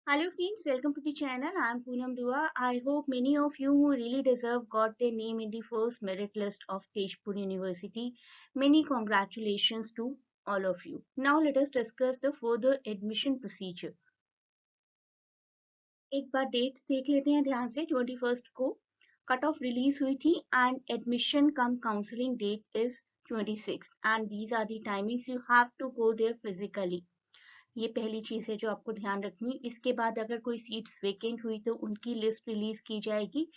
Hello friends, welcome to the channel. I am Poonam Dua. I hope many of you who really deserve got their name in the first merit list of Tezpur University. Many congratulations to all of you. Now let us discuss the further admission procedure. एक बार dates देख लेते हैं ध्यान से 21st को cut off रिलीज हुई थी and admission cum counselling date is 26 and these are the timings you have to go there physically. ये पहली चीज है जो आपको ध्यान रखनी. इसके बाद अगर कोई सीट्स वेकेंट हुई तो उनकी लिस्ट रिलीज की जाएगी.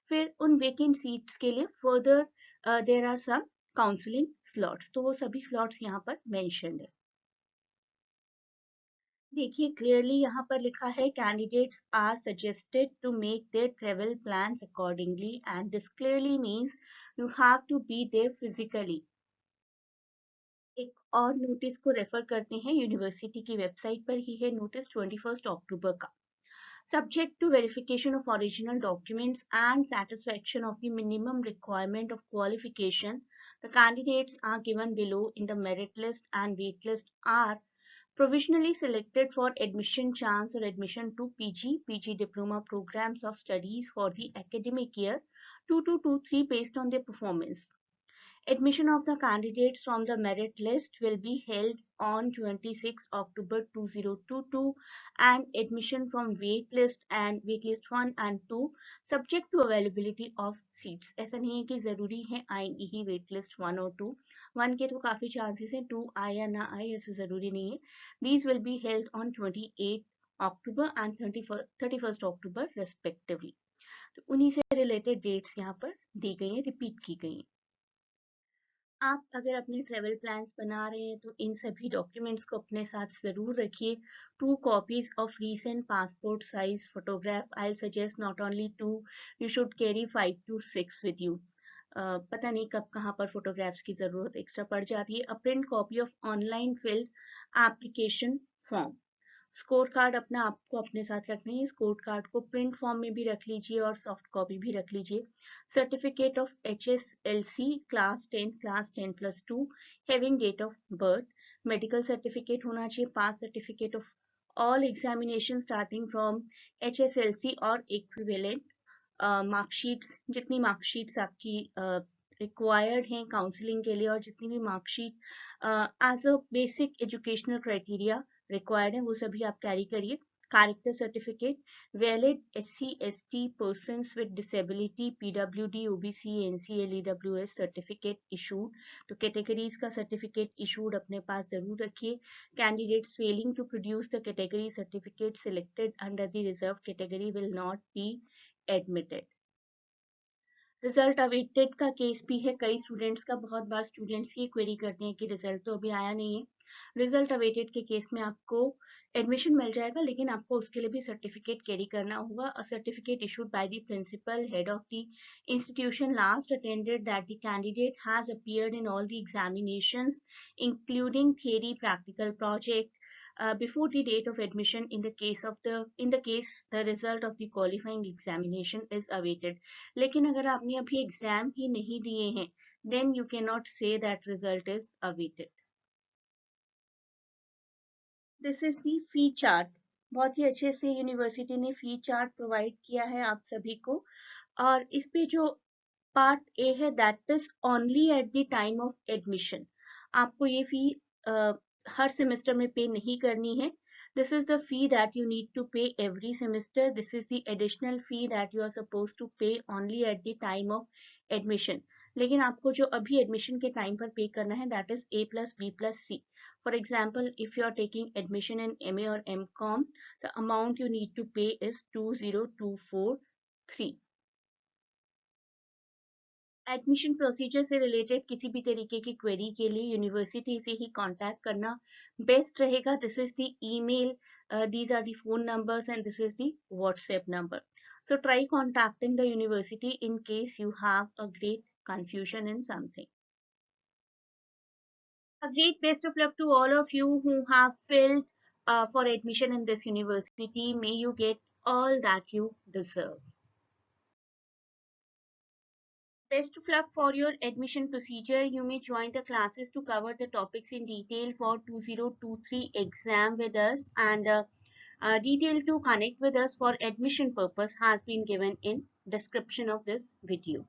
फिर उन वेकेंट सीट्स के लिए further there are some counselling slots, तो वो सभी स्लॉट्स यहाँ पर मेंशन्ड है. देखिए क्लियरली यहाँ पर लिखा है candidates are suggested to make their travel plans accordingly and this clearly means you have to be there physically. एक और नोटिस को रेफर करते हैं, यूनिवर्सिटी की वेबसाइट पर ही है नोटिस 21 अक्टूबर का. Subject to verification of original documents and satisfaction of the minimum requirement of qualification, the candidates are given below in the merit list and wait list are provisionally selected for admission chance or admission to PG diploma programs of studies for the academic year 2223 based on their performance. Admission of the candidates from the merit list will be held on 26 October 2022 and admission from waitlist 1 and 2 subject to availability of seats. ऐसा नहीं है कि जरूरी है आएंगी ही waitlist 1 और 2. 1 के तो काफी चांसेस हैं, 2 आए या ना आए ऐसा जरूरी नहीं है. These will be held on 28 October and 31st October respectively. तो उन्हीं से रिलेटेड डेट्स यहाँ पर दी गई हैं, रिपीट की गई हैं. आप अगर अपने ट्रेवल प्लान्स बना रहे हैं तो इन सभी डॉक्यूमेंट्स को अपने साथ ज़रूर रखिए. 2 copies of recent passport size photograph. I'll suggest not only 2, you should carry 5 to 6 with you. पता नहीं कब कहाँ पर फोटोग्राफ्स की ज़रूरत एक्स्ट्रा पड़ जाती है. A print copy of online field application form. Score card अपना आपको अपने साथ रखना है. स्कोर कार्ड को प्रिंट फॉर्म में भी रख लीजिए और सॉफ्ट कॉपी भी रख लीजिए. Certificate of HSLC class 10+2 having date of birth. Medical certificate होना चाहिए. Pass certificate of all examination starting from HSLC और इक्विवेलेंट मार्कशीट्स. जितनी मार्कशीट्स आपकी रिक्वायर्ड हैं काउंसलिंग के लिए और जितनी भी marksheet as a basic educational criteria required है वो सभी आप कैरी करिए. Character certificate, valid SC/ST persons with disability PWD OBC NCL EWS certificate issued. तो कैटेगरीज का सर्टिफिकेट इशूड अपने पास जरूर रखिए. Candidates failing to produce the category certificate selected under the reserve category will not be admitted. Result awaited का case भी है. कई स्टूडेंट्स का, बहुत बार स्टूडेंट्स ये क्वेरी करते हैं कि रिजल्ट तो अभी आया नहीं है. रिजल्ट अवेटेड के केस में आपको एडमिशन मिल जाएगा लेकिन आपको उसके लिए भी सर्टिफिकेट कैरी करना होगा. A certificate issued by the principal head of the institution last attended that the candidate has appeared in all the examinations including theory practical project before the date of admission in the case the result of the qualifying examination is awaited. लेकिन अगर आपने अभी exam ही नहीं दिए हैं then you cannot say that result is awaited. This is the fee chart. बहुत ही अच्छे से यूनिवर्सिटी ने फी चार्ट प्रोवाइड किया है आप सभी को. और इस पे जो पार्ट ए है that is only at the time of admission. आपको ये फी हर सेमेस्टर में पे नहीं करनी है. This is the fee that you need to pay every semester. This is the additional fee that you are supposed to pay only at the time of admission. लेकिन आपको जो अभी एडमिशन के टाइम पर पे करना है that is A+B+C. For example, if you are taking admission in MA or MCom, the amount you need to pay is 20243. Admission procedure से रिलेटेड किसी भी तरीके की क्वेरी के लिए यूनिवर्सिटी से ही कांटेक्ट करना बेस्ट रहेगा. This is the email, these are the phone numbers and this is the WhatsApp number. So try contacting the university in case you have a great confusion in something. A great best of luck to all of you who have filled for admission in this university. May you get all that you deserve. Best of luck for your admission procedure. You may join the classes to cover the topics in detail for 2023 exam with us, and Detail to connect with us for admission purpose has been given in description of this video.